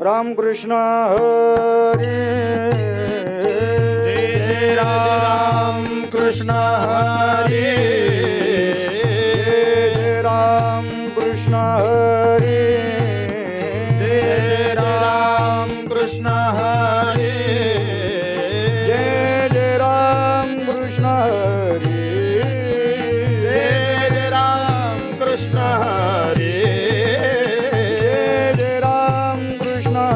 राम कृष्ण हरी जय राम कृष्ण हरी जय राम कृष्ण हरी जय राम कृष्ण हरी जय राम कृष्ण हरी जय राम कृष्ण हरी जय राम कृष्ण हरी जय राम कृष्ण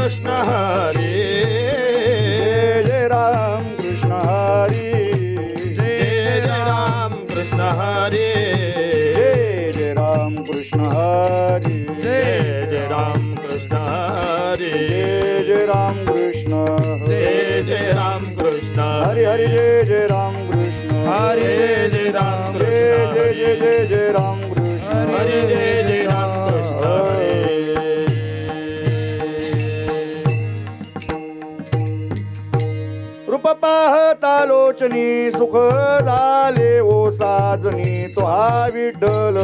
हरी जय राम कृष्ण हरी जय राम कृष्ण हरी जय राम कृष्ण हरी जय राम कृष्ण हरी जय राम कृष्ण जय राम कृष्ण हरी हरी जय राम कृष्ण हरे जय राम कृष्ण जय राम कृष्ण हरे जय राम कृष्ण हरे रूप पाहता लोचनी सुख झाले ओ साजनी तो हा विठ्ठल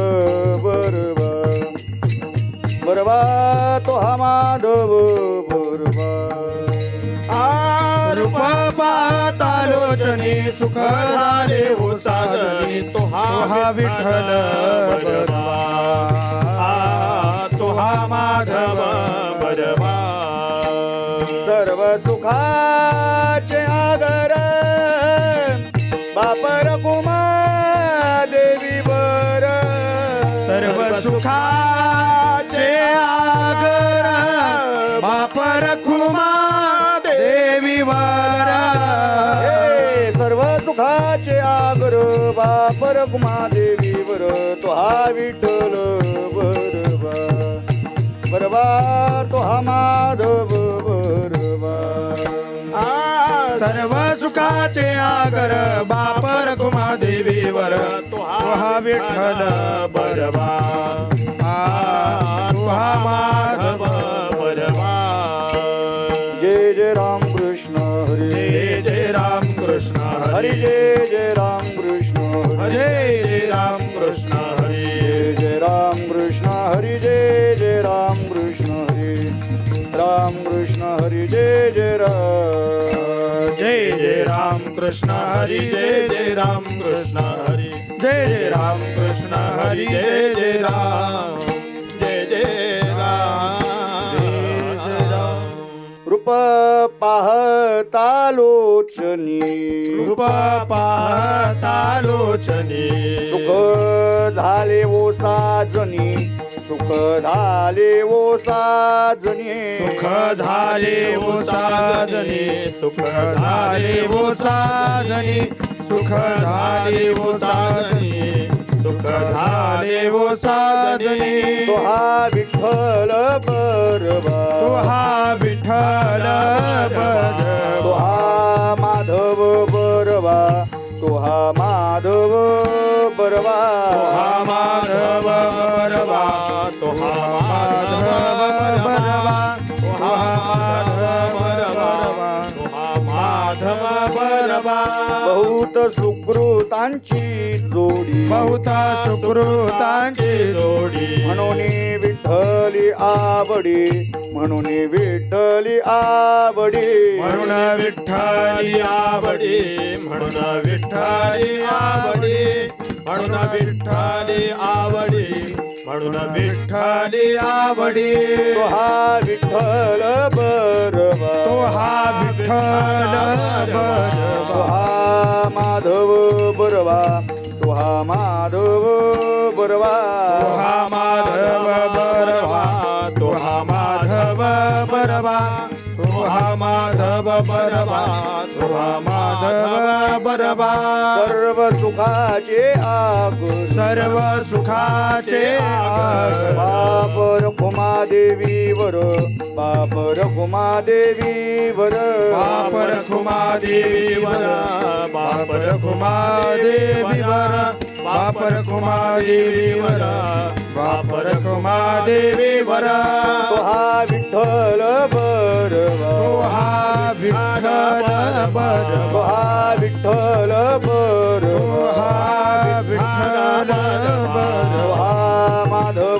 बरवा बरवा तो हा माधव बरवा रूप पाहता लोचनी सुख झाले हो साजनी तो हा विठ्ठल बरवा तो हा माधव बरवा सर्व सुखाचे आगर बापर कुमा देवी बर सर्व सुखाचे आगर बापर खुमा देवीवर सर्व सुखाचे आगर बापर कुमा देवी बर तो हा विठ्ठल बरवा बरवा तो हा माधव बरवा सर्व सुखाचे आगर बापर खुमा देवीवर तो हा विठ्ठल बरवा तो हा माधव बरवा जय राम कृष्ण हरी जय राम कृष्ण हरी जय राम कृष्ण हरे जय राम कृष्ण हरे जय राम कृष्ण हरी जय राम कृष्ण हरी राम कृष्ण हरी जय राम कृष्ण हरि जय राम कृष्ण हरि जय राम कृष्ण हरि जय राम रूप पाहता लोचनी रूप पाहता लोचनी सुख झाले ओ साजनी सुख झाले ओ साजनी सुख झाले ओ साजनी सुख झाले ओ साजनी सुख झाले ओ साजनी सुख झाले ओ साजनी तो हा विठ्ठल बरवा तो हा विठ्ठल बरवा तो हा माधव बरवा तो हा माधव बरवा तो हा माधव बरवा तो हा माधव बरवा तो हा माधव बरवा तो हा माधव बरवा बहुत सुकृतांची जोडी बहुत सुकृतांची जोडी म्हणून विठ्ठली आवडी म्हणून विठ्ठली आवडी म्हणून विठ्ठली आवडी म्हणून विठ्ठली आवडी म्हणून विठ्ठली आवडी म्हणून विठ्ठली आवडी तो हा विठ्ठल बरवा तो हा विठ्ठल बरवा तो हा माधव बरवा तो हा माधव बरवा तो हा माधव बरवा तो हा माधव बरवा तो हा माधव बरवा तो हा माधव बरवा सर्व सुखाचे आग सर्व सुखाचे आग बापर कुमा देवीवर बापर कुमा देवीवर बापर खुमा देवीवर बापर खुमा देवीवर बापर खुमा देवीवर बापर खुमा देवीवर तो हा विठ्ठल बरवा तो हा विठ्ठल बरवा तो हा विठ्ठल बरवा तो हा विठ्ठल बरवा तो हा माधव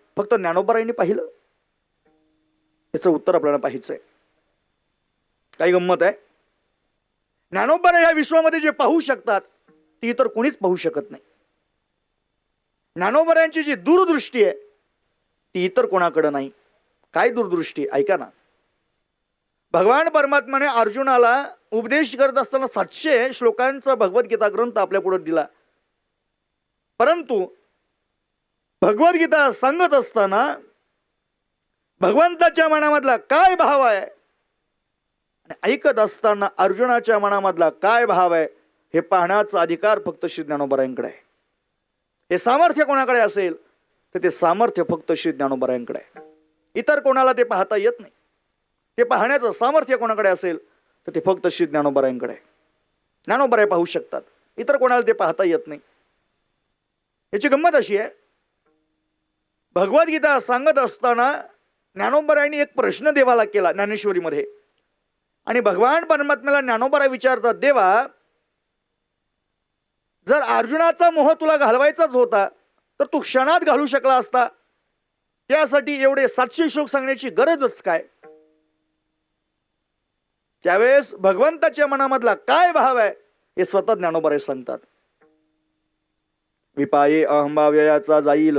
फक्त ज्ञानोबारायांनी पाहिलं? याचं उत्तर आपल्याला पाहायचंय. काही गंमत आहे. ज्ञानोबाराय या विश्वामध्ये जे पाहू शकतात ती इतर कोणीच पाहू शकत नाही. ज्ञानोबारायांची जी दूरदृष्टी आहे ती इतर कोणाकडे नाही. काय दूरदृष्टी? ऐका ना. भगवान परमात्माने अर्जुनाला उपदेश करत असताना 700 श्लोकांचा भगवद्गीता ग्रंथ आपल्या पुढे दिला. परंतु भगवद्गीता सांगत असताना भगवंताच्या मनामधला काय भाव आहे आणि ऐकत असताना अर्जुनाच्या मनामधला काय भाव आहे हे पाहण्याचा अधिकार फक्त श्री ज्ञानोबारायांकडे आहे. हे सामर्थ्य कोणाकडे असेल तर ते सामर्थ्य फक्त श्री ज्ञानोबारायांकडे आहे. इतर कोणाला ते पाहता येत नाही. ते पाहण्याचं सामर्थ्य कोणाकडे असेल तर ते फक्त श्री ज्ञानोबारायांकडे आहे. ज्ञानोबाराय पाहू शकतात, इतर कोणाला ते पाहता येत नाही. याची गंमत अशी आहे, भगवद्गीता सांगत असताना ज्ञानोबारायांनी एक प्रश्न देवाला केला ज्ञानेश्वरीमध्ये. आणि भगवान परमात्म्याला ज्ञानोबाराय विचारतात, देवा जर अर्जुनाचा मोह तुला घालवायचाच होता तर तू क्षणात घालू शकला असता, त्यासाठी एवढे 700 श्लोक सांगण्याची गरजच काय? त्यावेळेस भगवंताच्या मनामधला काय भाव आहे हे स्वतः ज्ञानोबाराय सांगतात. विपाये अहंभाव्याचा जाईल,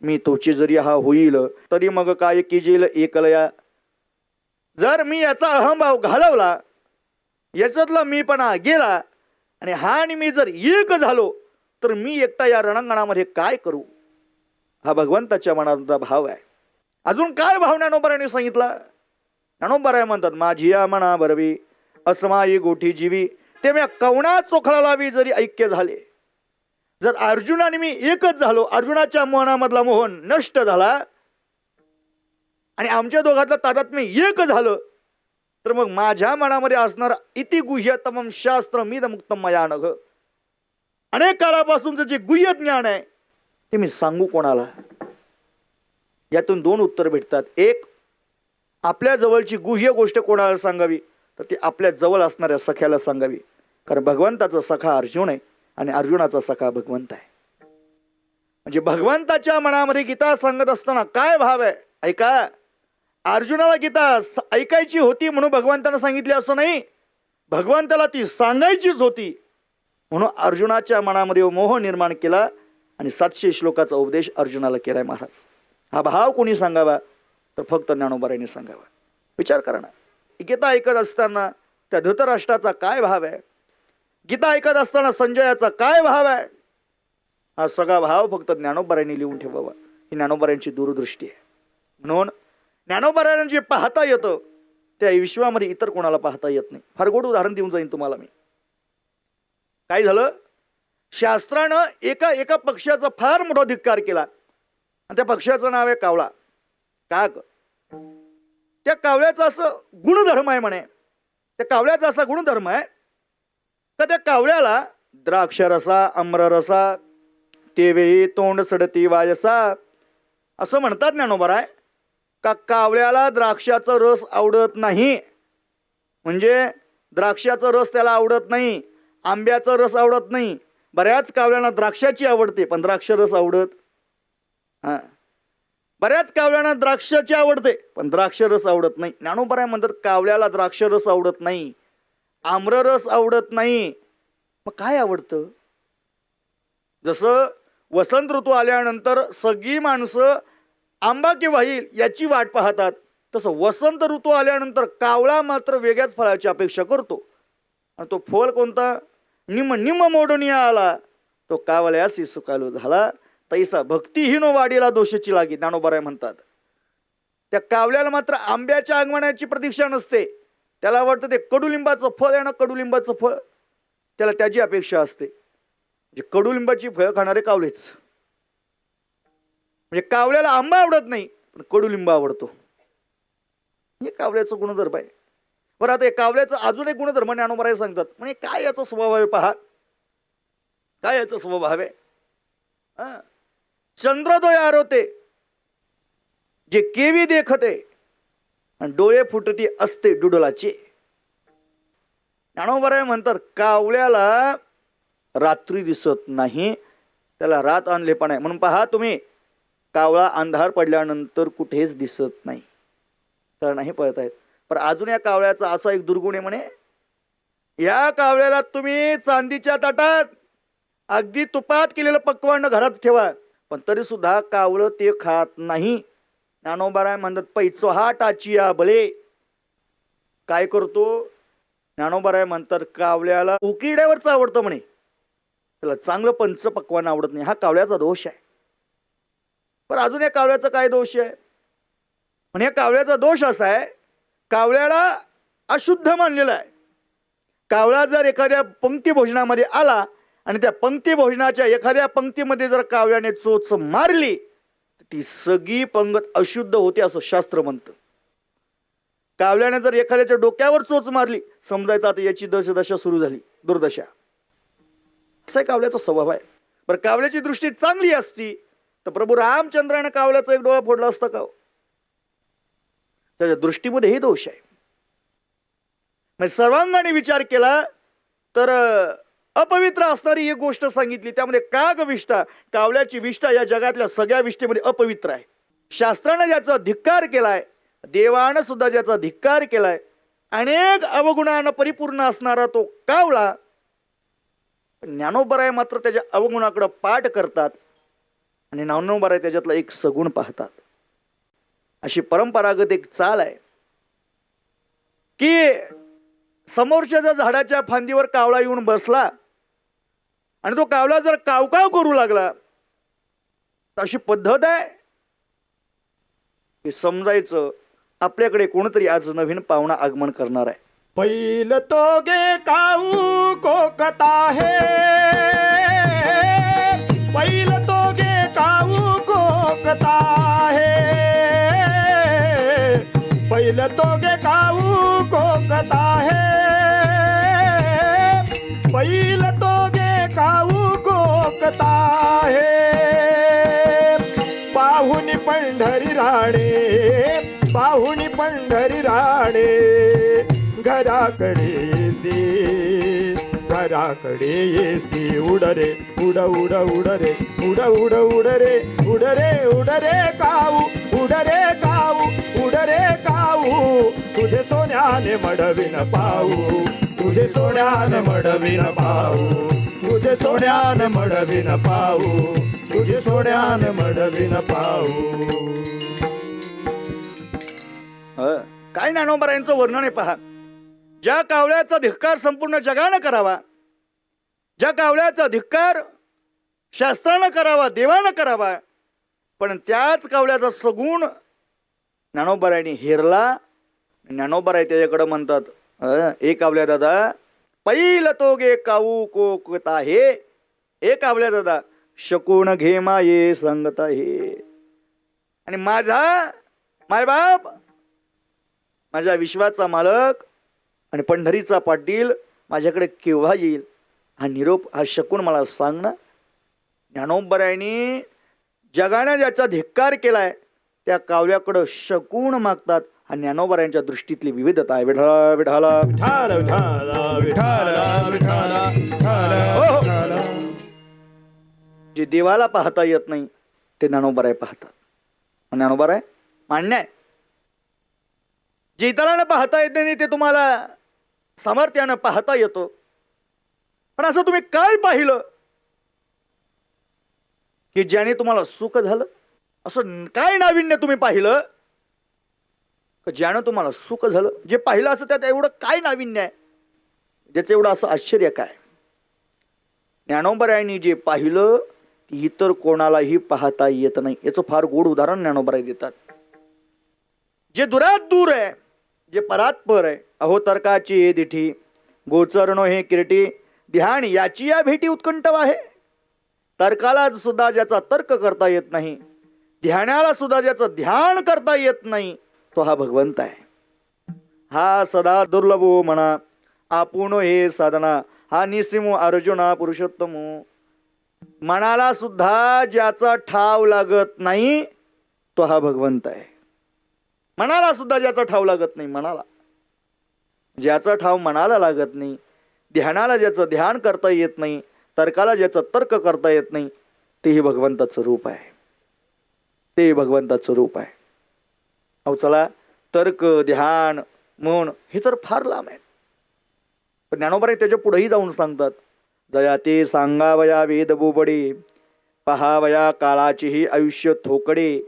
मी तोची जरी हा होईल, तरी मग काय किजेल एकलया. जर मी याचा अहंभाव घालवला, याच्यातला मीपणा गेला आणि हा आणि मी जर एक झालो तर मी एकटा या रणांगणामध्ये काय करू? हा भगवंताच्या मनाचा भाव आहे. अजून काय भाव ज्ञानोबारायांनी सांगितला? ज्ञानोबाराय म्हणतात, माझी या मना बरवी असमाई गोठी जीवी, ते मी कवणा चोखला लावी जरी ऐक्य झाले. जर अर्जुन आणि मी एकच झालो, अर्जुनाच्या मनामधला मोह नष्ट झाला आणि आमच्या दोघातला तादात्म्य एक झालं, तर मग माझ्या मनामध्ये असणार इति गुह्यतमं शास्त्र मिदमुक्तम मया नघ, अनेक काळापासूनचं जे गुह्य ज्ञान आहे ते मी सांगू कोणाला? यातून दोन उत्तर भेटतात. एक, आपल्या जवळची गुह्य गोष्ट कोणाला सांगावी तर ती आपल्या जवळ असणाऱ्या सख्याला सांगावी. कारण भगवंताचा सखा अर्जुन आहे आणि अर्जुनाचा सखा भगवंत आहे. म्हणजे भगवंताच्या मनामध्ये गीता सांगत असताना काय भाव आहे ऐका. अर्जुनाला गीता ऐकायची होती म्हणून भगवंतानं सांगितली असं नाही, भगवंताला ती सांगायचीच होती म्हणून अर्जुनाच्या मनामध्ये मोह निर्माण केला आणि 700 श्लोकाचा उपदेश अर्जुनाला केलाय महाराज. हा भाव कोणी सांगावा तर फक्त ज्ञानोबारायांनी सांगावा. विचार करा ना, गीता ऐकत असताना त्या धृतराष्ट्राचा काय भाव आहे, गीता ऐकत असताना संजयाचा काय भाव आहे, हा सगळा भाव फक्त ज्ञानोबारायांनी लिहून ठेवावा. ही ज्ञानोबारायांची दूरदृष्टी आहे. म्हणून ज्ञानोबारायांना जे पाहता येतं त्या विश्वामध्ये इतर कोणाला पाहता येत नाही. फार गोड उदाहरण देऊन जाईन तुम्हाला मी. काय झालं, शास्त्रानं एका पक्षाचा फार मोठा धिक्कार केला आणि त्या पक्षाचं नाव आहे कावळा. काग. त्या कावळ्याचा असं गुणधर्म आहे म्हणे, त्या कावळ्याचा असा गुणधर्म आहे का त्या कावळ्याला द्राक्षरसा आम्ररसा तेवेळी तोंड सडती वायसा असं म्हणतात ज्ञानोबाराय. का कावळ्याला द्राक्षाचा रस आवडत नाही, म्हणजे द्राक्षाचा रस त्याला आवडत नाही, आंब्याचा रस आवडत नाही. बऱ्याच कावळ्यांना द्राक्षाची आवडते पण द्राक्ष रस आवडत. बऱ्याच कावळ्यांना द्राक्षाची आवडते पण द्राक्ष रस आवडत नाही. ज्ञानोबाराय म्हणतात कावळ्याला द्राक्ष रस आवडत नाही, आम्ररस आवडत नाही, मग काय आवडतं? जसं वसंत ऋतू आल्यानंतर सगळी माणसं आंबा केव्हा येईल याची वाट पाहतात, तसं वसंत ऋतू आल्यानंतर कावळा मात्र वेगळ्याच फळाची अपेक्षा करतो. आणि तो फळ कोणता? निम मोडनिया आला तो कावळ्यासी सुकालो झाला, तैसा भक्तीहीन वाडीला दोषाची लागी. ज्ञानोबाराय म्हणतात त्या कावल्याला मात्र आंब्याच्या आगमनाची प्रतीक्षा नसते, त्याला वाटतं ते कडुलिंबाचं फळ आहे ना, कडुलिंबाचं फळ, त्याला त्याची अपेक्षा असते. म्हणजे कडुलिंबाची फळं खाणारे कावलेच. म्हणजे कावल्याला आंबा आवडत नाही पण कडुलिंब आवडतो. हे कावल्याचं गुणधर्म आहे. बरं, आता कावल्याचं अजून एक गुणधर्म ज्ञानोबाराय सांगतात. म्हणजे काय याचा स्वभाव आहे पहा, काय याचा स्वभाव आहे. चंद्रोदय आरोते जे केवी देखते आणि डोळे फुटती असते डुडलाचे. ज्ञानोबाराय म्हणतात कावल्याला रात्री दिसत नाही, त्याला रात आणले पण आहे. म्हणून पहा तुम्ही, कावळा अंधार पडल्यानंतर कुठेच दिसत नाही, तर नाही पळत आहेत. पण अजून या कावळ्याचा असा एक दुर्गुण आहे म्हणे, या कावळ्याला तुम्ही चांदीच्या ताटात अगदी तुपात केलेलं पक्वान्न घरात ठेवा, पण तरी सुद्धा कावळं ते खात नाही. ज्ञानोबाराय म्हणतात पैचो हा टाचिया बले. काय करतो ज्ञानोबाराय म्हणतात कावळ्याला उकिड्यावरच आवडतं म्हणे, त्याला चांगलं पंच पक्वान्न आवडत नाही. हा कावळ्याचा दोष आहे. पण अजून या कावळ्याचा काय दोष आहे? पण या कावळ्याचा दोष असा आहे, कावळ्याला अशुद्ध मानलेला आहे. कावळा जर एखाद्या पंक्ती भोजनामध्ये आला आणि त्या पंक्ती भोजनाच्या एखाद्या पंक्तीमध्ये जर कावळ्याने चोच मारली तर ती सगळी पंगत अशुद्ध होते असं शास्त्र म्हणतं. कावळ्याने जर एखाद्याच्या डोक्यावर चोच मारली समजायचं आता याची दशा सुरू झाली, दुर्दशा. असा कावळ्याचा स्वभाव आहे. बरं, कावळ्याची दृष्टी चांगली असती तर प्रभू रामचंद्राने कावळ्याचा एक डोळा फोडला असता का? त्याच्या दृष्टीमध्ये हे दोष आहे. म्हणजे सर्वांगाने विचार केला तर अपवित्र असणारी एक गोष्ट सांगितली, त्यामध्ये काग विष्ठा, कावळ्याची विष्ठा या जगातल्या सगळ्या विष्ठेमध्ये अपवित्र आहे. शास्त्राने ज्याचा धिक्कार केलाय, देवानं सुद्धा ज्याचा धिक्कार केलाय, अनेक अवगुणानं परिपूर्ण असणारा तो कावळा, ज्ञानोबराय मात्र त्याच्या अवगुणाकडे पाठ करतात आणि ज्ञानोबराय त्याच्यातला एक सगुण पाहतात. अशी परंपरागत एक चाल आहे की समोरच्या जर झाडाच्या फांदीवर कावळा येऊन बसला आणि तो कावळा जर कावकाव करू लागला तर अशी पद्धत आहे की समजायचं आपल्याकडे कोणतरी आज नवीन पाहुणा आगमन करणार आहे. पैल तो गे काऊ कोकता है, पैल तो गे काऊ कोकता है, पैल तो गे काऊ कोकता है, पैल तो गे काऊ कोकता है. पाहुनी पंढरी राणे, पाहुनी पंढरी राणे, घराकडे येते, घराकडे येते. उड रे उड उड उड रे उड उड उड रे उड रे उड रे काऊ, उड रे काऊ, उड रे काऊ. तुझे सोन्याने मडविन पाऊ, तुझे सोन्याने मडविन पाऊ, तुझे सोन्याने मडविन पाऊ, तुझे सोन्याने मडविन पाऊ. काय ज्ञानोबरायांचं वर्णन आहे पहा. ज्या कावळ्याचा धिक्कार संपूर्ण जगानं करावा, ज्या कावळ्याचा धिक्कार शास्त्रानं करावा, देवानं करावा, पण त्याच कावळ्याचा सगुण ज्ञानोबरायांनी हेरला. ज्ञानोबराय त्याच्याकडे म्हणतात, ए कावल्या दादा, पैल तो गे काऊ कोकता हे, ए कावल्या दादा शकून घे माये सांगता हे. आणि माझा मायबाप, माझ्या विश्वाचा मालक आणि पंढरीचा पाटील माझ्याकडे केव्हा येईल हा निरोप, हा शकून मला सांग ना. ज्ञानोबरायांनी जगाने ज्याचा धिक्कार केलाय त्या कावल्याकडं शकून मागतात. हा ज्ञानोबरायांच्या दृष्टीतली विविधता आहे. विठाला विठाला विठाल विठाल विठाल विठाल. जे देवाला पाहता येत नाही ते ज्ञानोबराय पाहतात. ज्ञानोबराय मान्य आहे, जे इतरांना पाहता येत नाही ते तुम्हाला सामर्थ्यानं पाहता येतो. पण असं तुम्ही काय पाहिलं की ज्याने तुम्हाला सुख झालं? असं काय नाविन्य तुम्ही पाहिलं की ज्यानं तुम्हाला सुख झालं? जे पाहिलं असं त्यात एवढं काय नाविन्य आहे ज्याचं एवढं असं आश्चर्य काय? ज्ञानोबरायांनी जे पाहिलं ते इतर कोणालाही पाहता येत नाही. याचं फार गोड उदाहरण ज्ञानोबराय देतात. जे दुरात दूर आहे, जे परात पर आहे, अहो तर्काची ये दिठी, गोचरणो हे किरटी, ध्यान याची या भेटी उत्कंठ आहे. तर्काला सुद्धा ज्याचा तर्क करता येत नाही, ध्यानाला सुद्धा ज्याचं ध्यान करता येत नाही, तो हा भगवंत आहे. हा सदा दुर्लभो म्हणा, आपण हे साधना, हा निसिमो अर्जुना पुरुषोत्तमो. मनाला सुद्धा ज्याचा ठाव लागत नाही तो हा भगवंत आहे. मनाला सुद्धा ज्याचा ठाव लागत नाही, मनाला ज्याचा ठाव मनाला लागत नाही, ध्यानाला ज्याचं ध्यान करता येत नाही, तर्काला ज्याचं तर्क करता येत नाही, तेही भगवंताचं रूप आहे. ते भगवंताचं रूप आहे. अहो चला, तर्क, ध्यान, मन हे तर फार लांब आहे. पण ज्ञानोबा त्याच्या पुढेही जाऊन सांगतात, जया ते सांगावया वेद बोबडे, पहावया काळाचीही आयुष्य थोकडे,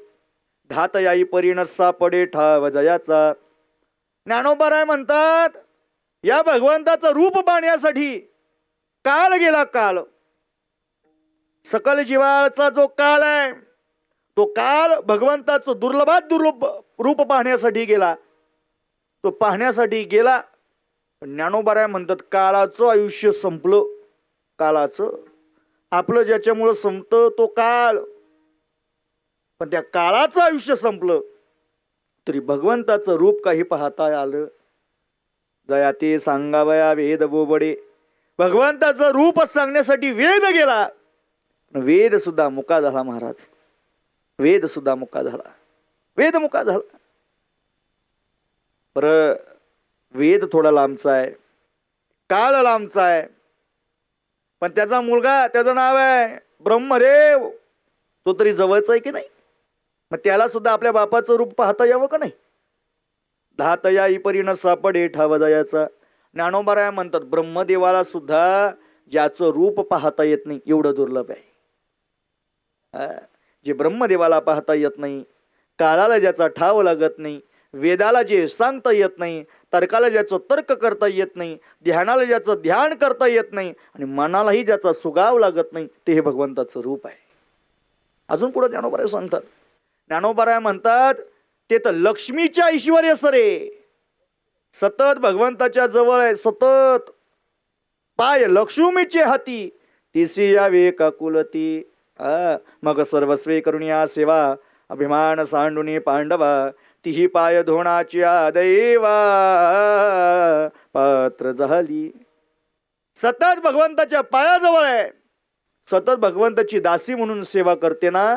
धात याई परिणसा पडे ठाव जयाचा. ज्ञानोबा म्हणतात, या भगवंताचं रूप पाहण्यासाठी काल गेला. काल, सकल जीवाचा जो काल आहे, तो काल भगवंताचं दुर्लभात दुर्लभ रूप पाहण्यासाठी गेला. तो पाहण्यासाठी गेला. पण ज्ञानोबा म्हणतात, काळाचं आयुष्य संपलं. काळाचं आपलं ज्याच्यामुळं संपतं तो काळ, पण त्या काळाचं आयुष्य संपलं तरी भगवंताचं रूप काही पाहता आलं. जया ते सांगावया वेद बोबडे, भगवंताचं रूप सांगण्यासाठी वेद गेला. वेद सुद्धा मुका झाला महाराज. वेद सुद्धा मुका झाला. वेद मुका झाला. पर वेद थोडा लांबचा आहे, काळ लांबचा आहे. पण त्याचा मुलगा, त्याचं नाव आहे ब्रह्मदेव, तो तरी जवळचा आहे की नाही? मग त्याला सुद्धा आपल्या बापाचं रूप पाहता यावं का नाही? धातया परीन सापडे ठाव जायाचा. ज्ञानोबा म्हणतात, ब्रह्मदेवाला सुद्धा ज्याचं रूप पाहता येत नाही एवढं दुर्लभ आहे. जे ब्रह्मदेवाला पाहता येत नाही, काळाला ज्याचा ठाव लागत नाही, वेदाला जे सांगता येत नाही, तर्काला ज्याचं तर्क करता येत नाही, ध्यानाला ज्याचं ध्यान करता येत नाही, आणि मनालाही ज्याचा सुगाव लागत नाही, ते हे भगवंताचं रूप आहे. अजून पुढे ज्ञानोबा सांगतात, ज्ञानोबा म्हणतात, ते तर लक्ष्मीच्या ऐश्वर्य सरे, सतत भगवंताच्या जवळ आहे. सतत पाय लक्ष्मीचे हाती, तिसी यावे काकुलती. मग सर्वस्वे करुणिया सेवा, अभिमान सांडुनी पांडवा, तिही पाय धोणाची दैवा पात्र झाली. सतत भगवंताच्या पायाजवळ आहे, सतत भगवंताची दासी म्हणून सेवा करते ना,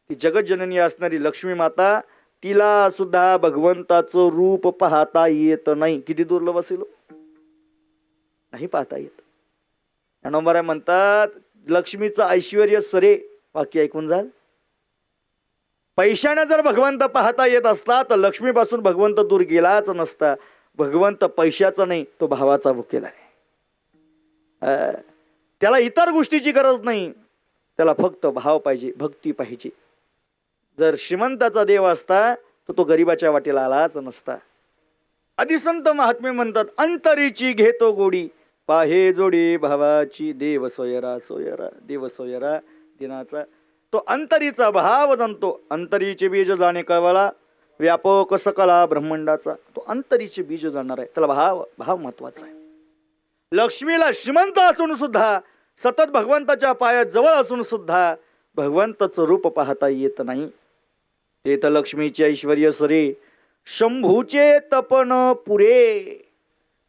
ती जगज्जननी असणारी लक्ष्मी माता, तिला सुद्धा भगवंताचं रूप पाहता येत नाही. किती दुर्लभ असेल, नाही पाहता येत. ज्ञानोबा म्हणतात, लक्ष्मीचं ऐश्वर्य सरे. वाक्य ऐकून जाल, पैशाने जर भगवंत पाहता येत असता तर लक्ष्मीपासून भगवंत दूर गेलाच नसता. भगवंत पैशाचा नाही, तो भावाचा भुकेला आहे. त्याला इतर गोष्टीची गरज नाही, त्याला फक्त भाव पाहिजे, भक्ती पाहिजे. जर श्रीमंताचा देव असता तर तो गरिबाच्या वाटेला आलाच नसता. आदिसंत महात्मे म्हणतात, अंतरीची घेतो गोडी, पाहे जोडी भावाची, देव सोयरा सोयरा, देव सोयरा दिनाचा. तो अंतरीचा भाव जाणतो. अंतरीचे बीज जाणे कळवला, व्यापक सकला ब्रह्मांडाचा. तो अंतरीचे बीज जाणणार आहे, त्याला भाव महत्वाचा आहे. लक्ष्मीला श्रीमंत असून सुद्धा, सतत भगवंताच्या पायात जवळ असून सुद्धा भगवंताचं रूप पाहता येत नाही. ते तर लक्ष्मीचे ऐश्वर्य सरे, शंभूचे तपन पुरे.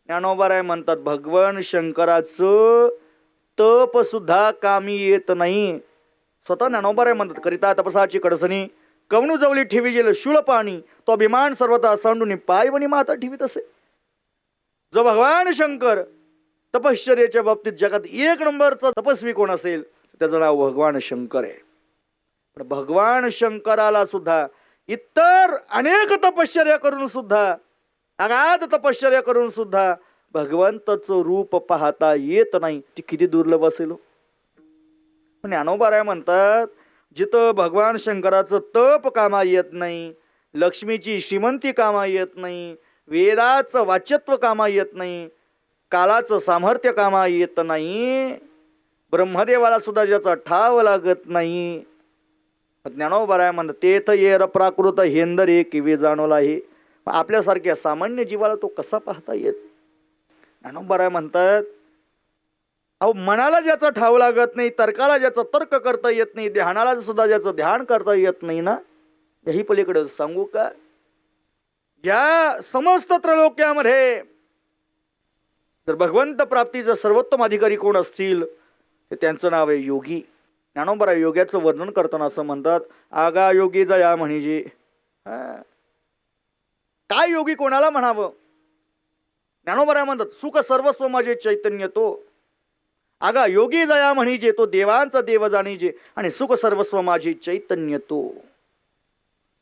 ज्ञानोबा म्हणतात, भगवान शंकराचं तप सुद्धा कामी येत नाही. स्वतः ज्ञानोबा म्हणतात, करिता तपसाची कडसणी, कवणू जवळी ठेवी गेलं शूळ पाणी, तो अभिमान सर्वता सांडून पायवणी माता ठेवीत असे. जो भगवान शंकर तपश्चर्याच्या बाबतीत जगात एक नंबरचा तपस्वी कोण असेल, त्याचं नाव भगवान शंकर आहे. पण भगवान शंकराला सुद्धा इतर अनेक तपश्चर्या करून सुद्धा, अगाध तपश्चर्या करून सुद्धा भगवंताचं रूप पाहता येत नाही. ती किती दुर्लभ असेल. ज्ञानोबा म्हणतात, जिथं भगवान शंकराचं तप कामा येत नाही, लक्ष्मीची श्रीमंती कामा येत नाही, वेदाचं वाच्यत्व कामा येत नाही, कालाचं सामर्थ्य कामा येत नाही, ब्रह्मदेवाला सुद्धा ज्याचा ठाव लागत नाही, ज्ञानोबा म्हणतात, तेथ येर प्राकृत हेंदरे किवी जाणवला आहे. आपल्यासारख्या सामान्य जीवाला तो कसा पाहता येत? ज्ञानोबा म्हणतात, अहो मनाला ज्याचा ठाव लागत नाही, तर्काला ज्याचा तर्क करता येत नाही, ध्यानाला सुद्धा ज्याचं ध्यान करता येत नाही ना, याही पलीकडे सांगू का, या समस्त त्रैलोक्यामध्ये जर भगवंत प्राप्तीचा सर्वोत्तम अधिकारी कोण असतील तर त्यांचं नाव आहे योगी. ज्ञानोबा योग्याचं वर्णन करताना असं म्हणतात, आगा योगी जया म्हणजे. काय योगी कोणाला म्हणावं? ज्ञानोबा म्हणतात, सुख सर्वस्व माझे चैतन्य तो. आगा योगी जया म्हणजे तो देवांचा देव जाणीजे, आणि सुख सर्वस्व माझे चैतन्य तो.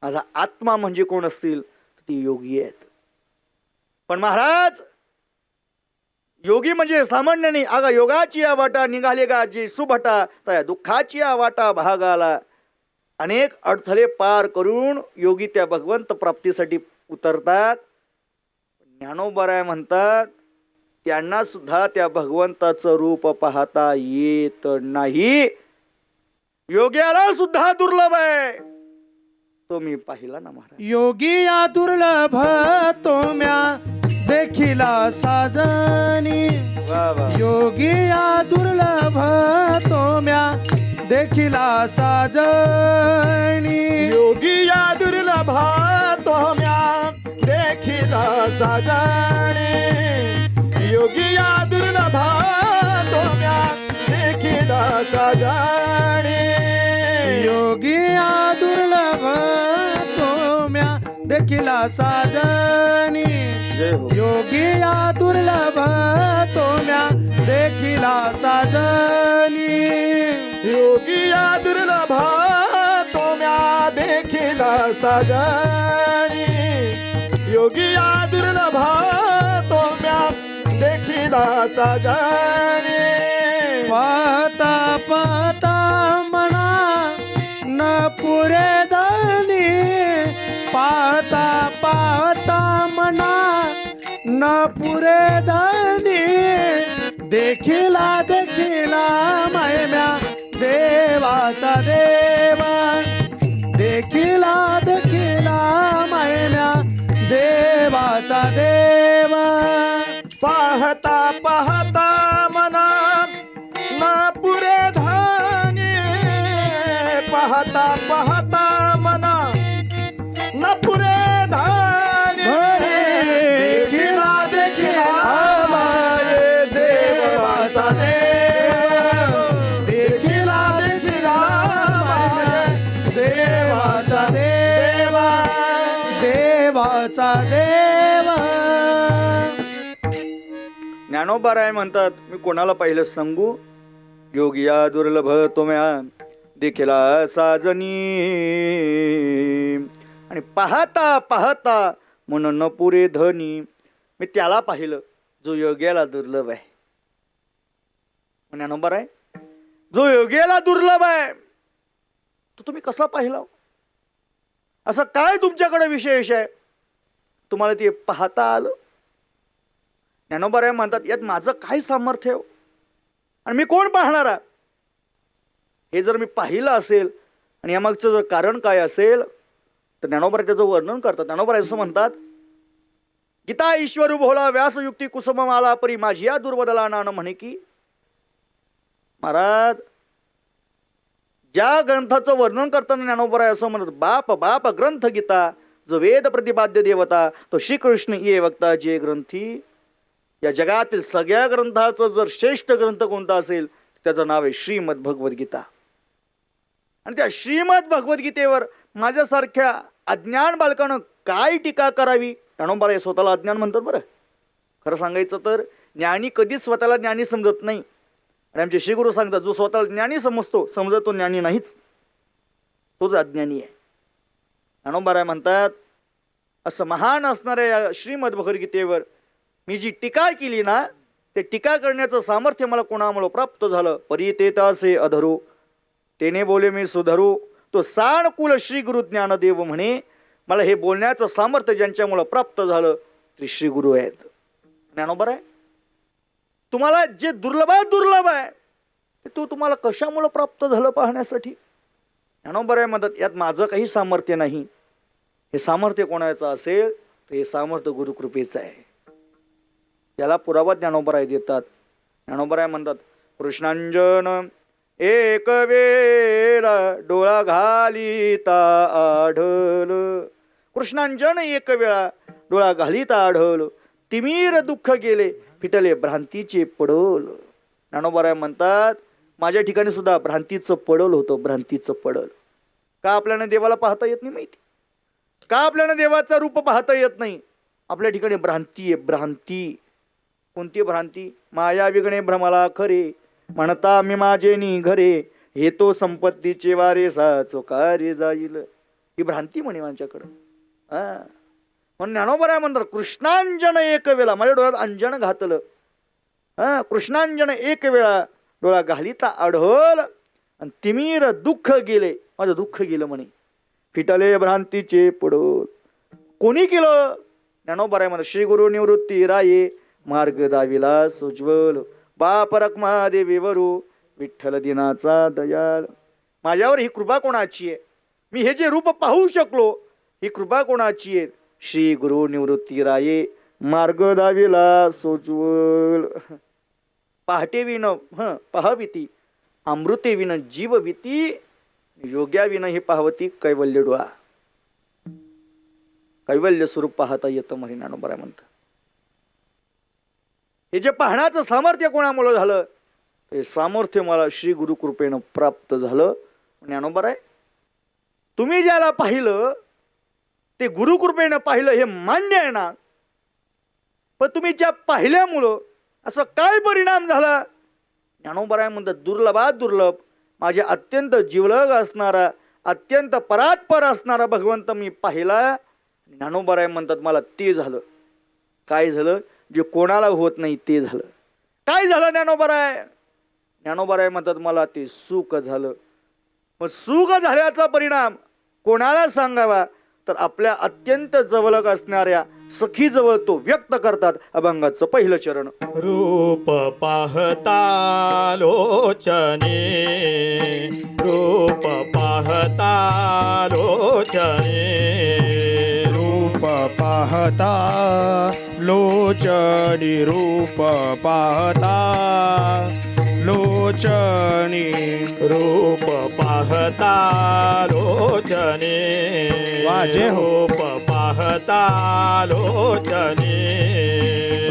माझा आत्मा म्हणजे कोण असतील तर ती योगी आहेत. पण महाराज, योगी म्हणजे सामान्य नाही. अगा योगाची या वाटा निघाले गा जी सुभटा, त्या दुःखाची या वाटा भागाला. अनेक अडथळे पार करून योगी त्या भगवंत प्राप्तीसाठी उतरतात. ज्ञानोबराय म्हणतात त्यांना सुद्धा त्या भगवंताचं रूप पाहता येत नाही. योग्याला सुद्धा दुर्लभ आहे, तो मी पाहिला ना महाराज. योगी या दुर्लभ तो म्या देखिला साजनी. वा वा. योगी या दुर्लभ तो म्या देखिला साजनी. योगी या दुर्लभा तोम्या देखिला साजणी. योगी या दुर्लभा तोम्या देखिला साजणी. योगी या दुर्लभ तो म्या देखिला साजनी. जय हो. योगी या दुर्लभ तो म्या देखिला साजनी. योगी या दुर्लभा तोम्या देखिला साजणी. योगी या दुर्लभा तोम्या देखिला साजणी. पाहता पाहता म्हणा न पुरे धनी. पाहता पाहता म्हणा न पुरे धनी. देखिला देखिला महिम्या देवाचा देवा. देखिला देखिला महिम्या देवाचा देवा. पाहता पाहता मना न पुरे धानी. पाहता पाहता मना न पुरे धानी. देखिला देखिला माये देवाचा देव. देखिला देखिला माये देवाचा देवा. देवाचा देवा. ज्ञानोबराय म्हणतात मी कोणाला पाहिलं सांगू. योगिया दुर्लभ तोम्या देखिला साजनी. आणि पाहता पाहता म्हणून न पुरे धनी. मी त्याला पाहिलं जो योग्याला दुर्लभ आहे. ज्ञानोबराय, जो योग्याला दुर्लभ आहे तो तुम्ही कसा पाहिला? असं काय तुमच्याकडे विशेष आहे तुम्हाला ते पाहता आलं? ज्ञानोबराय म्हणतात यात माझं काय सामर्थ्य आहे आणि मी कोण पाहणारा? हे जर मी पाहिलं असेल आणि यामागचं जर कारण काय असेल तर ज्ञानोबराय त्याचं वर्णन करतात. ज्ञानोबराय असं म्हणतात, गीता ईश्वर भोला व्यासयुक्ती कुसुममाला परी माझी या दुर्बदला नान म्हणे की. महाराज, ज्या ग्रंथाचं वर्णन करताना ज्ञानोबराय असं म्हणत, बाप बाप ग्रंथ गीता जो वेद प्रतिपाद्य देवता तो श्रीकृष्ण ये वक्ता जे ग्रंथी. या जगातील सगळ्या ग्रंथाचं जर श्रेष्ठ ग्रंथ कोणता असेल त्याचं नाव आहे श्रीमद भगवद्गीता. आणि त्या श्रीमद भगवद्गीतेवर माझ्यासारख्या अज्ञान बालकानं काय टीका करावी? ज्ञानोबराय स्वतःला अज्ञान म्हणतात. बरं, खरं सांगायचं तर ज्ञानी कधीच स्वतःला ज्ञानी समजत नाही. आणि आमचे श्री गुरु सांगतात जो स्वतःला ज्ञानी समजतो समजत तो ज्ञानी नाहीच, तोच अज्ञानी आहे. ज्ञानोबराय म्हणतात असं महान असणाऱ्या या श्रीमद भगवद्गीतेवर मी जी टीका केली ना, ते टीका करण्याचं सामर्थ्य मला कोणामुळे प्राप्त झालं? परितेतासे अधरू तेने बोले मी सुधरू. तो साणकुल श्री गुरु ज्ञानदेव म्हणे मला हे बोलण्याचं सामर्थ्य ज्यांच्यामुळे प्राप्त झालं ते श्री गुरु आहेत. ज्ञानोबराय, तुम्हाला जे दुर्लभ आहे तो तुम्हाला कशामुळे प्राप्त झालं पाहण्यासाठी? ज्ञानोबराय म्हणतात यात माझं काही सामर्थ्य नाही. हे सामर्थ्य कोणाचं असेल तर हे सामर्थ्य गुरुकृपेचं आहे. याला पुरावा ज्ञानोबराय देतात. ज्ञानोबराय म्हणतात कृष्णांजन एक वेळा डोळा घालिता आढळ. कृष्णांजन एक वेळा डोळा घालिता आढळ. तिमीर दुःख गेले फिटले भ्रांतीचे पडल. ज्ञानोबराय म्हणतात माझ्या ठिकाणी सुद्धा भ्रांतीचं पडल होतं. भ्रांतीचं पडल का? आपल्याला देवाला पाहता येत नाही माहिती का? आपल्याला देवाचं रूप पाहता येत नाही. आपल्या ठिकाणी भ्रांती आहे. भ्रांती कोणती भ्रांती? माया विगणे भ्रमला खरे म्हणता मी माझे नि घरे. हे तो संपत्तीचे वारे सा चोकारे जाईल. ही भ्रांती म्हणे माझ्याकडं. म्हणून ज्ञानोबराय म्हणतात कृष्णांजन एक वेळा, माझ्या डोळ्यात अंजन घातलं. कृष्णांजन एक वेळा डोळा घालिता आढळ आणि तिमीर दुःख गेले, माझं दुःख गेलं म्हणे. फिटले भ्रांतीचे पडोल. कोणी केलं? ज्ञानोबराय म्हणतात श्री गुरु निवृत्ती राये मार्ग दाविला सुज्वल. बाप रखमा देवी वरू विठ्ठल दिनाचा दयाल. माझ्यावर ही कृपा कोणाची आहे? मी हे जे रूप पाहू शकलो ही कृपा कोणाची आहे? श्री गुरु निवृत्ती राये मार्ग दाविला सोज्वल. पहाटे विन पहाविती अमृते विन जीवविती योग्या विन हे पाहवती कैवल्य डोळा. कैवल्य स्वरूप पाहता येतं म्हणे ज्ञानोबराय म्हणतात. हे जे पाहण्याचं सामर्थ्य कोणामुळे झालं? हे सामर्थ्य मला श्री गुरु कृपेनं प्राप्त झालं. ज्ञानोबराय तुम्ही ज्याला पाहिलं ते गुरु कृपेनं पाहिलं हे मान्य आहे ना, पण तुम्ही ज्या पाहिल्यामुळं असं काय परिणाम झाला? ज्ञानोबराय म्हणतात दुर्लभात दुर्लभ माझे अत्यंत जिवलग असणारा अत्यंत परात्पर असणारा भगवंत मी पाहिला. ज्ञानोबराय म्हणतात मला ते झालं. काय झालं? जे कोणाला होत नाही ते झालं. काय झालं ज्ञानोबराय? ज्ञानोबराय म्हणतात मला ते सुख झालं. मग सुख झाल्याचा परिणाम कोणाला सांगावा? तर आपल्या अत्यंत जवळक असणाऱ्या सखी जवळ तो व्यक्त करतात. अभंगाचं पहिलं चरण. रूप पाहता लोचने, रूप पाहता लोचने, रूप पाहता लोचनी, रूप पाहता लोचनी, रूप पाहता लोचने, वाजे हो. रूप पाहता लोचने,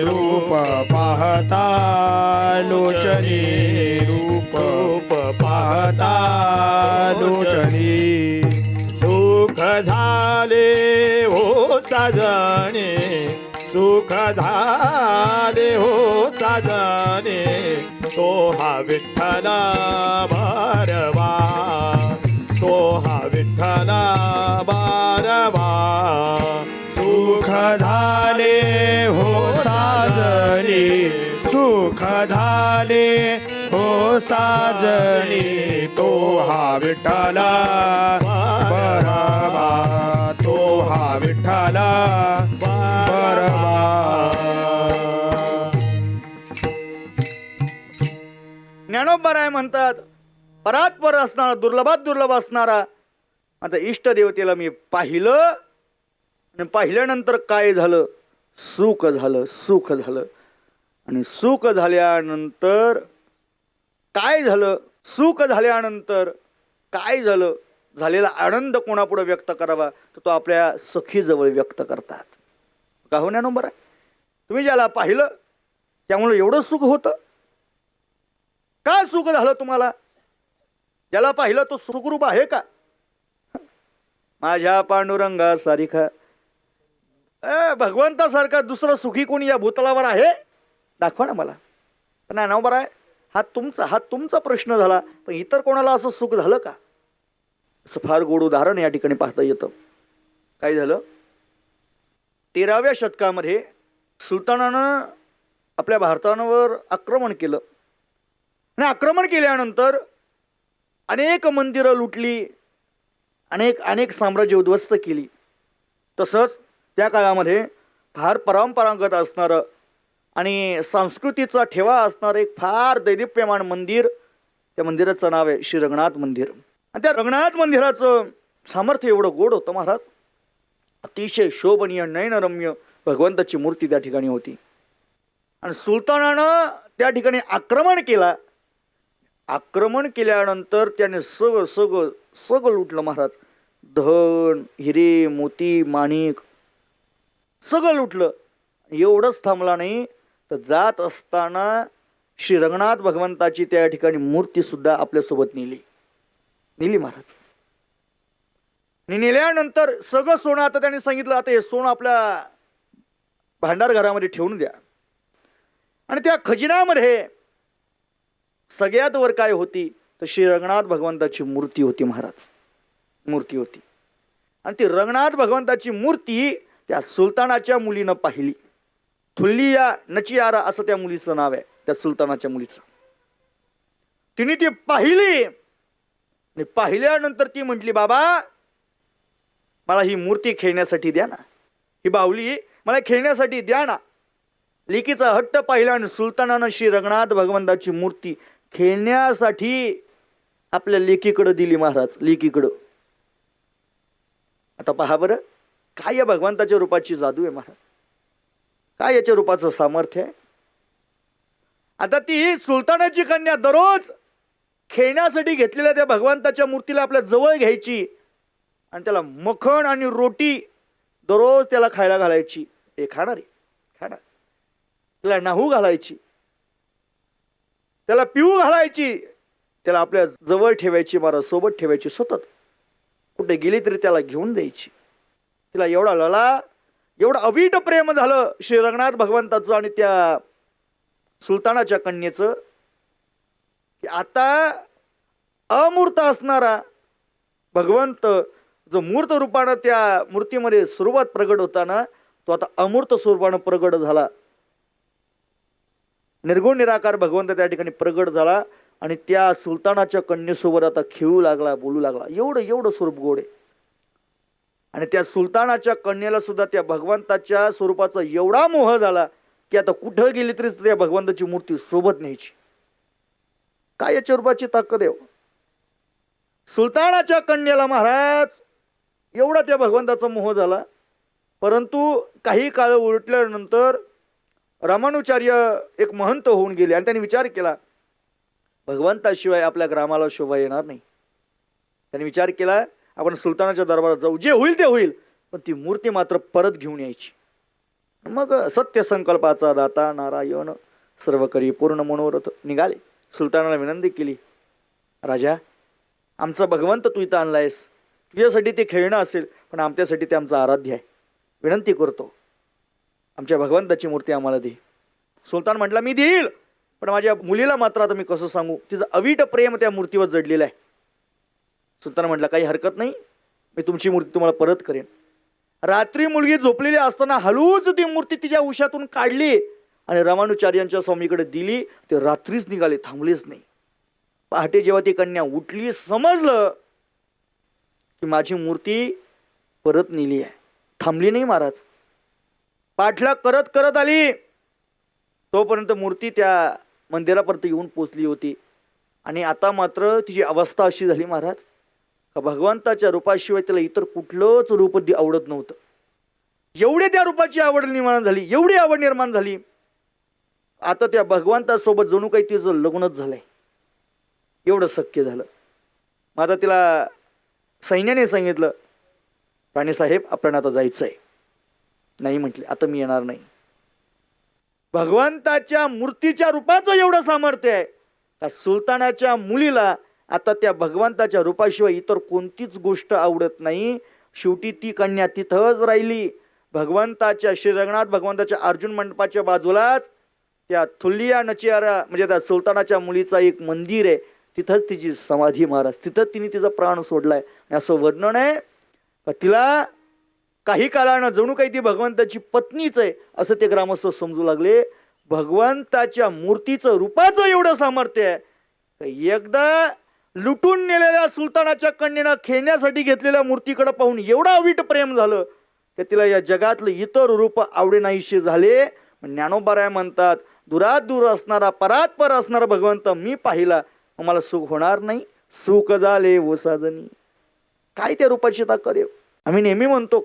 रूप पाहता लोचनी, रूप पाहता लोचनी. सुख झाले हो साजणे, सुख झाले हो साजणे, तो हा विठ्ठला बारवा, तो हा विठ्ठला बारवा. सुख झाले हो साजनी, सुख झाले हो साजनी, तो हा विठ्ठला बरवा, तो हा विठ्ठला बरवा. ज्ञानोबराय म्हणतात परात्पर असणारा दुर्लभात दुर्लभ असणारा आता इष्ट देवतेला मी पाहिलं आणि पाहिल्यानंतर काय झालं? सुख झालं, सुख झालं. आणि सुख झाल्यानंतर काय झालं? सुख झाल्यानंतर काय झालं? झालेला आनंद कोणापुढे व्यक्त करावा? तर तो आपल्या सखीजवळ व्यक्त करतात. का हो ज्ञानोबराय? तुम्ही ज्याला पाहिलं त्यामुळे एवढं सुख होतं. का सुख झालं तुम्हाला? ज्याला पाहिलं तो सुखरूप आहे का? माझ्या पांडुरंगा सारिखा भगवंतासारखा दुसरा सुखी कोणी या भूतलावर आहे? दाखवा ना मला. पण ज्ञानोबराय हा तुमचा प्रश्न झाला, पण इतर कोणाला असं सुख झालं का? असं फार गोड उदाहरण या ठिकाणी पाहता येतं. काय झालं? 13व्या शतकामध्ये सुलतानानं आपल्या भारतावर आक्रमण केलं आणि आक्रमण केल्यानंतर अनेक मंदिरं लुटली, अनेक साम्राज्य उद्ध्वस्त केली. तसंच त्या काळामध्ये फार परंपरागत असणारं आणि संस्कृतीचा ठेवा असणारं एक फार दैदिप्यमान मंदिर, त्या मंदिराचं नाव आहे श्री रंगनाथ मंदिर. आणि त्या रंगनाथ मंदिराचं सामर्थ्य एवढं गोड होतं महाराज. अतिशय शोभनीय नयनरम्य भगवंताची मूर्ती त्या ठिकाणी होती. आणि सुलतानानं त्या ठिकाणी आक्रमण केला. आक्रमण केल्यानंतर त्याने सगळं लुटलं महाराज. धन हिरे मोती माणिक सगळं लुटलं. एवढंच थांबला नाही तर जात असताना श्री रंगनाथ भगवंताची त्या ठिकाणी मूर्ती सुद्धा आपल्यासोबत नेली महाराज. आणि नेल्यानंतर सगळं सोनं आता त्यांनी सांगितलं आता हे सोनं आपल्या भांडार घरामध्ये ठेवून द्या. आणि त्या खजिन्यामध्ये सगळ्यात वर काय होती तर श्री रंगनाथ भगवंताची मूर्ती होती महाराज. मूर्ती होती. आणि ती रंगनाथ भगवंताची मूर्ती त्या सुलतानाच्या मुलीनं पाहिली. थुल्लिया नचियारा असं त्या मुलीचं नाव आहे, त्या सुलतानाच्या मुलीचं. तिने ती पाहिली आणि पाहिल्यानंतर ती म्हटली, बाबा मला ही मूर्ती खेळण्यासाठी द्या ना, ही बाहुली मला खेळण्यासाठी द्या ना. लेकीचा हट्ट पाहिला आणि सुलतानानं श्री रंगनाथ भगवंताची मूर्ती खेळण्यासाठी आपल्या लेकीकडे दिली महाराज, लेकीकडं. आता पहा बरं, काय या भगवंताच्या रूपाची जादू आहे महाराज, काय याच्या रूपाचं सामर्थ्य आहे. आता ती सुलतानाची कन्या दररोज खेळण्यासाठी घेतलेल्या त्या भगवंताच्या मूर्तीला आपल्या जवळ घ्यायची आणि त्याला मखण आणि रोटी दररोज त्याला खायला घालायची. ते खाणार त्याला नाहू घालायची, त्याला पिऊ घालायची, त्याला आपल्या जवळ ठेवायची, महाराज सोबत ठेवायची. सतत कुठे गेली तरी त्याला घेऊन द्यायची. तिला एवढा लळा, एवढं अवीट प्रेम झालं श्री रंगनाथ भगवंताचं आणि त्या सुलतानाच्या कन्येचं की आता अमूर्त असणारा भगवंत जो मूर्त रूपानं त्या मूर्तीमध्ये सुरुवात प्रगट होता ना, तो आता अमूर्त स्वरूपानं प्रगट झाला. निर्गुण निराकार भगवंत त्या ठिकाणी प्रगट झाला आणि त्या सुलतानाच्या कन्येसोबत आता खेळू लागला, बोलू लागला. एवढं स्वरूप गोड आहे. आणि त्या सुलतानाच्या कन्येला सुद्धा त्या भगवंताच्या स्वरूपाचा एवढा मोह झाला की आता कुठं गेली तरी त्या भगवंताची मूर्ती सोबत न्यायची. काय याच्या रूपाची ताकद आहे. सुलतानाच्या कन्येला महाराज एवढा त्या भगवंताचा मोह झाला. परंतु काही काळ उलटल्यानंतर रामानुचार्य एक महंत होऊन गेले आणि त्यांनी विचार केला, भगवंताशिवाय आपल्या ग्रामाला शोभा येणार नाही. त्यांनी विचार केला, आपण सुलतानाच्या दरबारात जाऊ, जे होईल ते होईल, पण ती मूर्ती मात्र परत घेऊन यायची. मग सत्य संकल्पाचा दाता नारायण सर्व करी पूर्ण मनोरथ निघाले. सुलतानाला विनंती केली, राजा आमचा भगवंत तू इथं आणलायस, तुझ्यासाठी ते खेळणं असेल पण आमच्यासाठी ते आमचं आराध्य आहे. विनंती करतो आमच्या भगवंताची मूर्ती आम्हाला दे. सुलतान म्हटला, मी देईल, पण माझ्या मुलीला मात्र आता मी कसं सांगू, तिचं अवीट प्रेम त्या मूर्तीवर जडलेलं आहे. सुलतान म्हटला, काही हरकत नाही, मी तुमची मूर्ती तुम्हाला परत करेन. रात्री मुलगी झोपलेली असताना हळूच ती मूर्ती तिच्या उशातून काढली आणि रामानुचार्यांच्या स्वामीकडे दिली. ते रात्रीच निघाले, थांबलेच नाही. पहाटे जेव्हा ती कन्या उठली, समजलं की माझी मूर्ती परत नेली आहे. थांबली नाही महाराज, पाठलाग करत करत आली. तोपर्यंत मूर्ती त्या मंदिरापर्यंत येऊन पोचली होती. आणि आता मात्र तिची अवस्था अशी झाली महाराज का भगवंताच्या रूपाशिवाय त्याला इतर कुठलंच रूप आवडत नव्हतं. एवढी त्या रूपाची आवड निर्माण झाली, एवढी आवड निर्माण झाली, आता त्या भगवंतासोबत जणू काही तिचं लग्नच झालंय, एवढं शक्य झालं. मग आता तिला सैन्याने सांगितलं, राणीसाहेब आपल्याला आता जायचंय. नाही म्हटले, आता मी येणार नाही. भगवंताच्या मूर्तीच्या रूपाचं एवढं सामर्थ्य आहे का सुलतानाच्या मुलीला आता त्या भगवंताच्या रूपाशिवाय इतर कोणतीच गोष्ट आवडत नाही. शेवटी ती कन्या तिथंच राहिली. भगवंताच्या श्री रंगनाथ भगवंताच्या अर्जुन मंडपाच्या बाजूलाच त्या थुल्लिया नचियारा म्हणजे त्या सुलतानाच्या मुलीचा एक मंदिर आहे, तिथंच तिची समाधी महाराज, तिथंच तिने तिचा प्राण सोडलाय. असं वर्णन आहे का तिला काही काळानं जणू काही ती भगवंताची पत्नीच आहे असं ते ग्रामस्थ समजू लागले. भगवंताच्या मूर्तीचं रूपाचं एवढं सामर्थ्य आहे. एकदा लुटून नेलेल्या सुलतानाच्या कन्येनं खेळण्यासाठी घेतलेल्या मूर्तीकडे पाहून एवढं अवीट प्रेम झालं की तिला या जगातलं इतर रूप आवडेनाहीसे झाले. ज्ञानोबा म्हणतात, दुरात दूर असणारा परात पर असणारा भगवंत मी पाहिला, मला सुख होणार नाही, सुख झाले ओ साजनी. काय त्या रूपाची ताकद आहे. आम्ही नेहमी म्हणतो,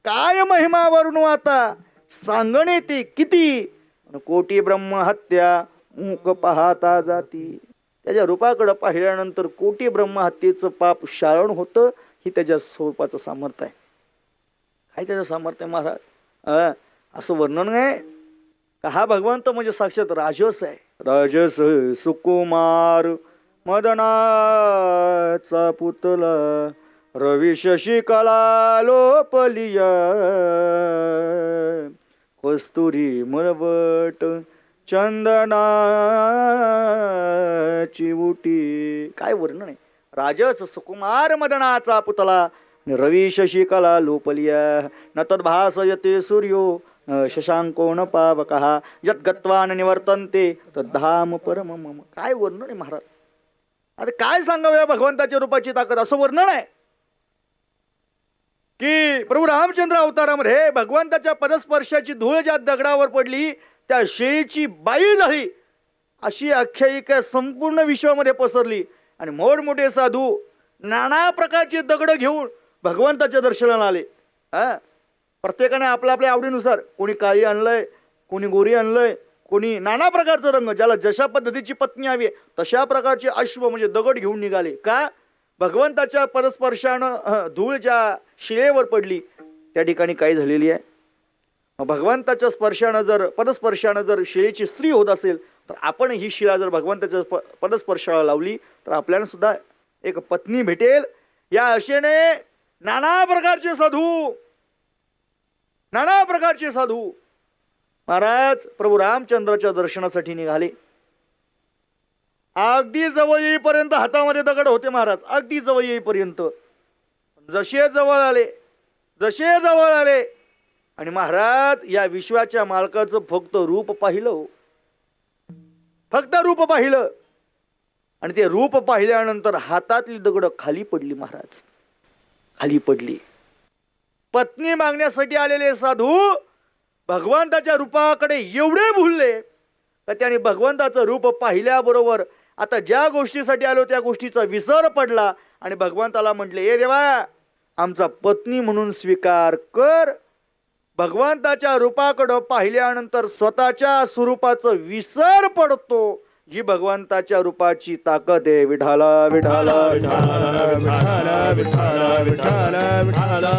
काय महिमा वर्णू आता सांगणे ते किती, कोटी ब्रह्म हत्या मूक पाहता जाती. त्याच्या रूपाकडे पाहिल्यानंतर कोटी ब्रह्म हत्येचं पाप शारण होतं. ही त्याच्या स्वरूपाचं सामर्थ्य आहे. काय त्याचं सामर्थ्य आहे महाराज. असं वर्णन आहे का हा भगवंत म्हणजे साक्षात राजस आहे. राजस सुकुमार मदनाचा पुतला रवी शशिकला लोपलिया कस्तुरी मळवट चंदनाची उटी. काय वर्णन आहे. राजस सुकुमार मदनाचा पुतला रवी शशिकला लोपलिया न तद्भासयते सूर्यो शशांको न पावकः यत् गत्वा न निवर्तन्ते तद्धाम परम मम. काय वर्णन आहे महाराज. आता काय सांगावं या भगवंताच्या रूपाची ताकद. असं वर्णन आहे की प्रभू रामचंद्र अवतारामध्ये भगवंताच्या पदस्पर्शाची धूळ ज्या दगडावर पडली त्या शेळीची बाई झाली अशी आख्यायिका संपूर्ण विश्वामध्ये पसरली. आणि मोठमोठे साधू नाना प्रकारचे दगड घेऊन भगवंताच्या दर्शनाला आले. प्रत्येकाने आपल्या आपल्या आवडीनुसार, कोणी काळी आणलंय, कोणी गोरी आणलंय, कोणी नाना प्रकारचा रंग, ज्याला जशा पद्धतीची पत्नी हवी तशा प्रकारचे अश्व म्हणजे दगड घेऊन निघाले. का? भगवंताच्या परस्पर्शानं धूळ ज्या शिळेवर पडली त्या ठिकाणी काय झालेली आहे. भगवंताच्या स्पर्शानं जर पदस्पर्शानं जर शिळेची स्त्री होत असेल तर आपण ही शिळा जर भगवंताच्या पदस्पर्शाला लावली तर आपल्याला सुद्धा एक पत्नी भेटेल. या आशेने नाना प्रकारचे साधू महाराज प्रभू रामचंद्राच्या दर्शनासाठी निघाले. अगदी जवळ येईपर्यंत हातामध्ये दगड होते महाराज. अगदी जवळ येईपर्यंत जसे जवळ आले आणि महाराज या विश्वाच्या मालकाचं फक्त रूप पाहिलं आणि ते रूप पाहिल्यानंतर हातातली दगड खाली पडली महाराज. खाली पडली. पत्नी मागण्यासाठी आलेले साधू भगवंताच्या रूपाकडे एवढे भुलले तर त्याने भगवंताचं रूप पाहिल्याबरोबर आता ज्या गोष्टीसाठी आलो त्या गोष्टीचा विसर पडला आणि भगवंताला म्हटले, ए देवा आमचा पत्नी म्हणून स्वीकार कर. भगवंताच्या रूपाकडे पाहिल्यानंतर स्वतःच्या स्वरूपाचं विसर पडतो. ही भगवंताच्या रूपाची ताकद आहे. विठाला विठाला विठाला विठाला विठाला विठाला विठाला.